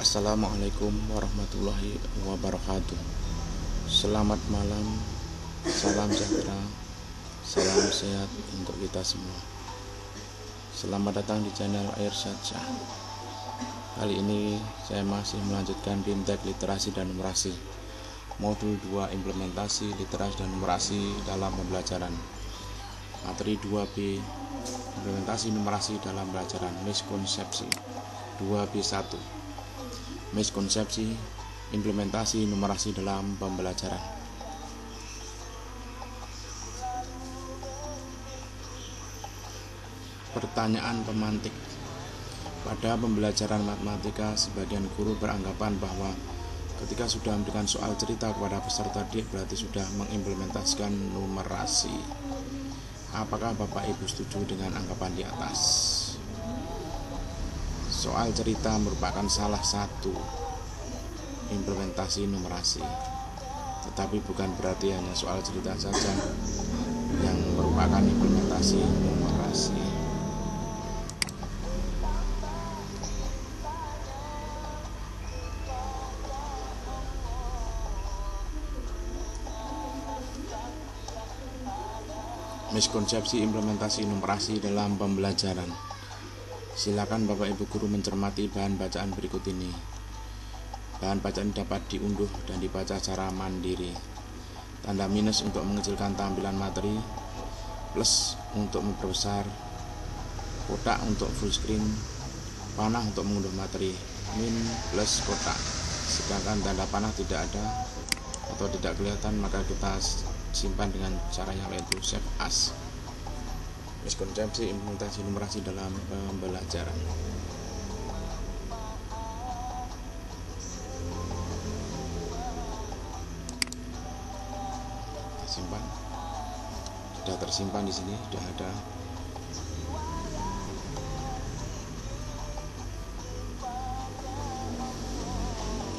Assalamualaikum warahmatullahi wabarakatuh. Selamat malam, salam sejahtera, salam sehat untuk kita semua. Selamat datang di channel Irsyad Syah. Kali ini saya masih melanjutkan BIMTEK Literasi dan Numerasi, Modul 2 Implementasi Literasi dan Numerasi dalam Pembelajaran. Materi 2B, Implementasi Numerasi dalam Pembelajaran. Miskonsepsi 2B1, Miskonsepsi implementasi numerasi dalam pembelajaran. Pertanyaan pemantik. Pada pembelajaran matematika, sebagian guru beranggapan bahwa ketika sudah memberikan soal cerita kepada peserta didik berarti sudah mengimplementasikan numerasi. Apakah Bapak Ibu setuju dengan anggapan di atas? Soal cerita merupakan salah satu implementasi numerasi, tetapi bukan berarti hanya soal cerita saja yang merupakan implementasi numerasi. Miskonsepsi implementasi numerasi dalam pembelajaran. Silakan Bapak Ibu guru mencermati bahan bacaan berikut ini. Bahan bacaan dapat diunduh dan dibaca secara mandiri. Tanda minus untuk mengecilkan tampilan materi, plus untuk memperbesar, kotak untuk full screen, panah untuk mengunduh materi, min plus kotak. Sedangkan tanda panah tidak ada atau tidak kelihatan, maka kita simpan dengan cara yang lain, save as. Miskonsepsi implementasi numerasi dalam pembelajaran. Simpan. Sudah tersimpan di sini, sudah ada.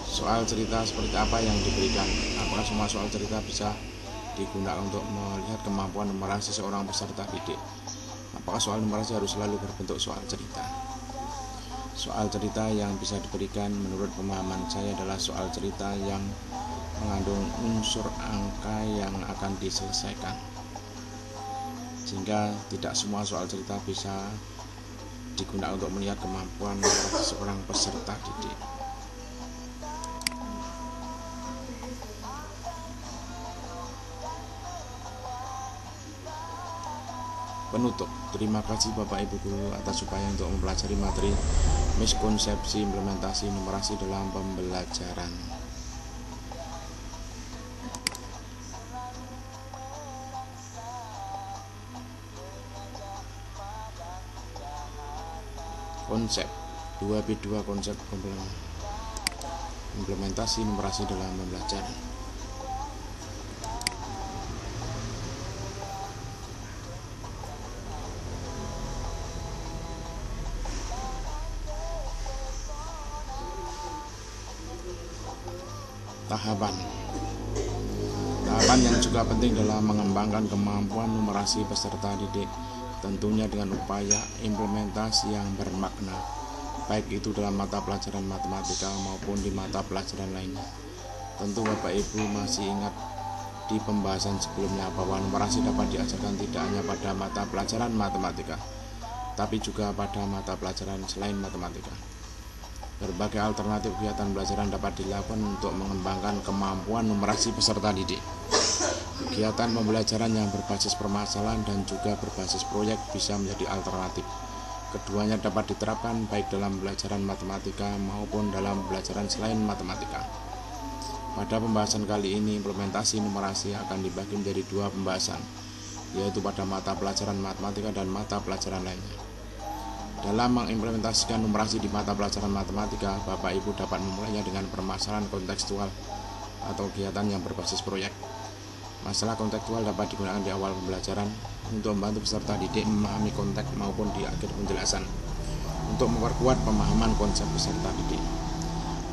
Soal cerita seperti apa yang diberikan? Apakah semua soal cerita bisa digunakan untuk melihat kemampuan numerasi seorang peserta didik? Apakah soal numerasi harus selalu berbentuk soal cerita? Soal cerita yang bisa diberikan menurut pemahaman saya adalah soal cerita yang mengandung unsur angka yang akan diselesaikan, sehingga tidak semua soal cerita bisa digunakan untuk melihat kemampuan seorang peserta didik. Penutup. Terima kasih Bapak Ibu guru atas upaya untuk mempelajari materi miskonsepsi implementasi numerasi dalam pembelajaran. Konsep 2B2, konsep implementasi numerasi dalam pembelajaran. Tahapan yang juga penting dalam mengembangkan kemampuan numerasi peserta didik, tentunya dengan upaya implementasi yang bermakna, baik itu dalam mata pelajaran matematika maupun di mata pelajaran lainnya. Tentu Bapak Ibu masih ingat di pembahasan sebelumnya bahwa numerasi dapat diajarkan tidak hanya pada mata pelajaran matematika, tapi juga pada mata pelajaran selain matematika. Berbagai alternatif kegiatan pembelajaran dapat dilakukan untuk mengembangkan kemampuan numerasi peserta didik. Kegiatan pembelajaran yang berbasis permasalahan dan juga berbasis proyek bisa menjadi alternatif. Keduanya dapat diterapkan baik dalam pembelajaran matematika maupun dalam pembelajaran selain matematika. Pada pembahasan kali ini, implementasi numerasi akan dibagi menjadi dua pembahasan, yaitu pada mata pelajaran matematika dan mata pelajaran lainnya. Dalam mengimplementasikan numerasi di mata pelajaran matematika, Bapak Ibu dapat memulainya dengan permasalahan kontekstual atau kegiatan yang berbasis proyek. Masalah kontekstual dapat digunakan di awal pembelajaran untuk membantu peserta didik memahami konteks maupun di akhir penjelasan untuk memperkuat pemahaman konsep peserta didik.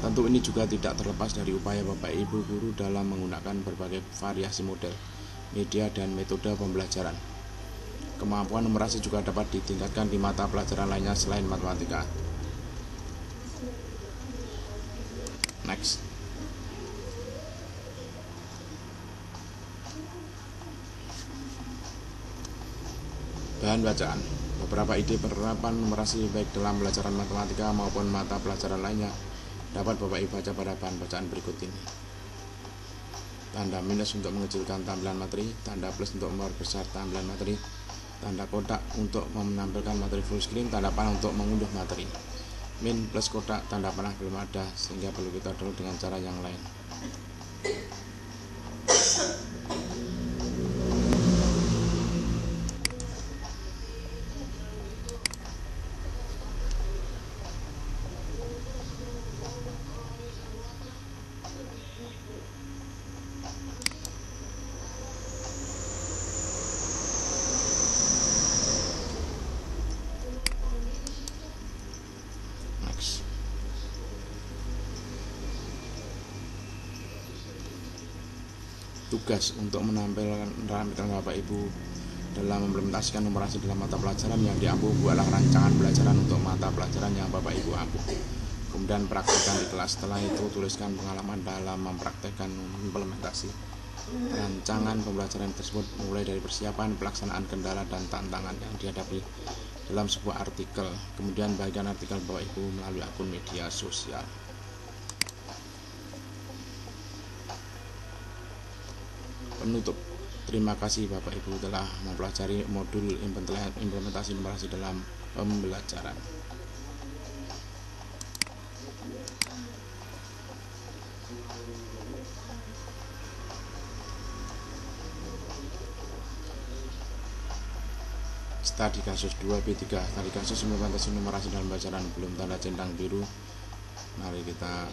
Tentu ini juga tidak terlepas dari upaya Bapak Ibu guru dalam menggunakan berbagai variasi model, media, dan metode pembelajaran. Kemampuan numerasi juga dapat ditingkatkan di mata pelajaran lainnya selain matematika. Bahan bacaan. Beberapa ide penerapan numerasi baik dalam pelajaran matematika maupun mata pelajaran lainnya dapat Bapak Ibu baca pada bahan bacaan berikut ini. Tanda minus untuk mengecilkan tampilan materi, tanda plus untuk memperbesar tampilan materi, tanda kotak untuk menampilkan materi full screen, tanda panah untuk mengunduh materi. Min plus kotak, tanda panah belum ada sehingga perlu kita download dengan cara yang lain. Tugas untuk menampilkan Bapak Ibu dalam mengimplementasikan numerasi dalam mata pelajaran yang diampu, buatlah rancangan pelajaran untuk mata pelajaran yang Bapak Ibu ampu. Kemudian praktekkan di kelas. Setelah itu tuliskan pengalaman dalam mempraktekkan implementasi rancangan pembelajaran tersebut, mulai dari persiapan, pelaksanaan, kendala, dan tantangan yang dihadapi dalam sebuah artikel. Kemudian bagikan artikel Bapak Ibu melalui akun media sosial. Penutup, terima kasih Bapak Ibu telah mempelajari modul implementasi numerasi dalam pembelajaran. Studi kasus 2B3, studi kasus implementasi numerasi dalam pembelajaran belum tanda centang biru. Mari kita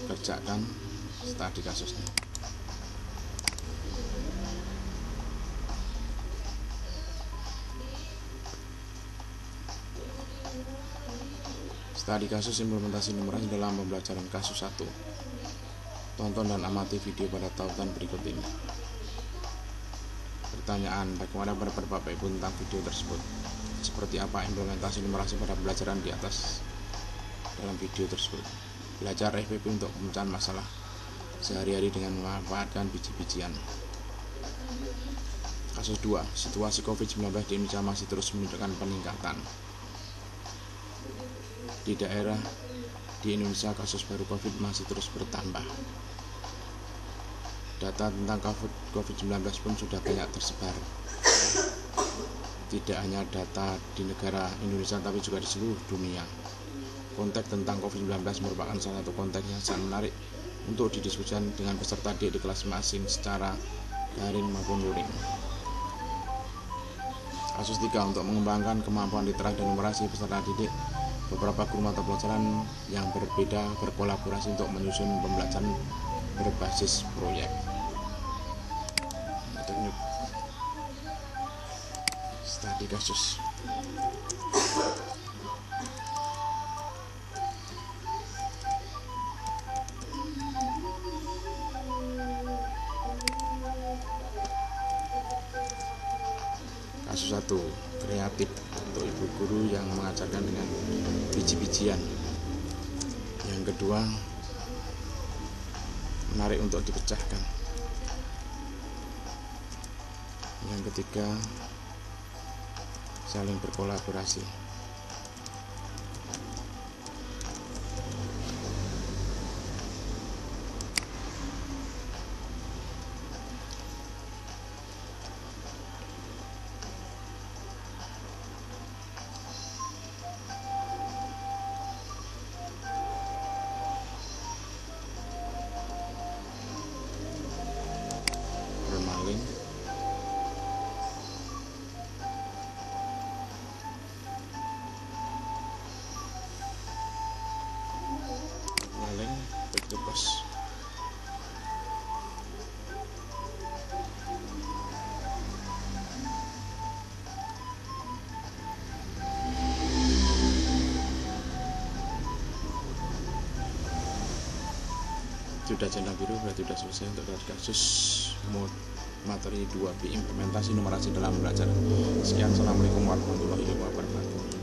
kerjakan studi kasusnya. Studi kasus implementasi numerasi dalam pembelajaran kasus 1. Tonton dan amati video pada tautan berikut ini. Pertanyaan, bagaimana pendapat Bapak Ibu tentang video tersebut? Seperti apa implementasi numerasi pada pembelajaran di atas dalam video tersebut? Belajar FPP untuk pemecahan masalah sehari-hari dengan memanfaatkan biji-bijian. Kasus 2. Situasi COVID-19 di Indonesia masih terus menunjukkan peningkatan. Di daerah di Indonesia kasus baru COVID masih terus bertambah. Data tentang COVID-19 pun sudah banyak tersebar. Tidak hanya data di negara Indonesia tapi juga di seluruh dunia. Konteks tentang COVID-19 merupakan salah satu konteks yang sangat menarik untuk didiskusikan dengan peserta didik di kelas masing secara daring maupun luring. Kasus 3. Untuk mengembangkan kemampuan literasi dan numerasi peserta didik, beberapa guru mata pelajaran yang berbeda berkolaborasi untuk menyusun pembelajaran berbasis proyek. Studi kasus. Kasus 1. Kreatif untuk ibu guru yang mengajarkan dengan biji-bijian. Yang kedua, menarik untuk dipecahkan. Yang ketiga, saling berkolaborasi. Bermaling, bertugas. Sudah centang biru berarti sudah selesai untuk kasus materi 2B implementasi numerasi dalam pembelajaran. Sekian, assalamualaikum warahmatullahi wabarakatuh.